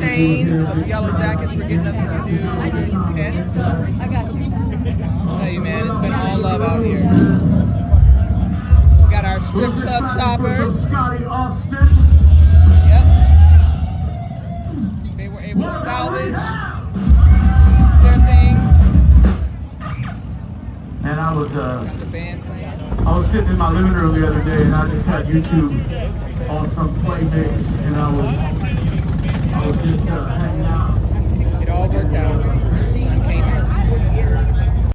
chains, so the Yellow Jackets for getting us some new tents. I got you. I'll tell you, man, it's been all love out here. We got our strip club choppers. Scotty Austin. Yep. They were able to salvage their things. And I was Got the band playing. I was sitting in my living room the other day, and I just had YouTube on some play mix, and I was just hanging out. It all worked out.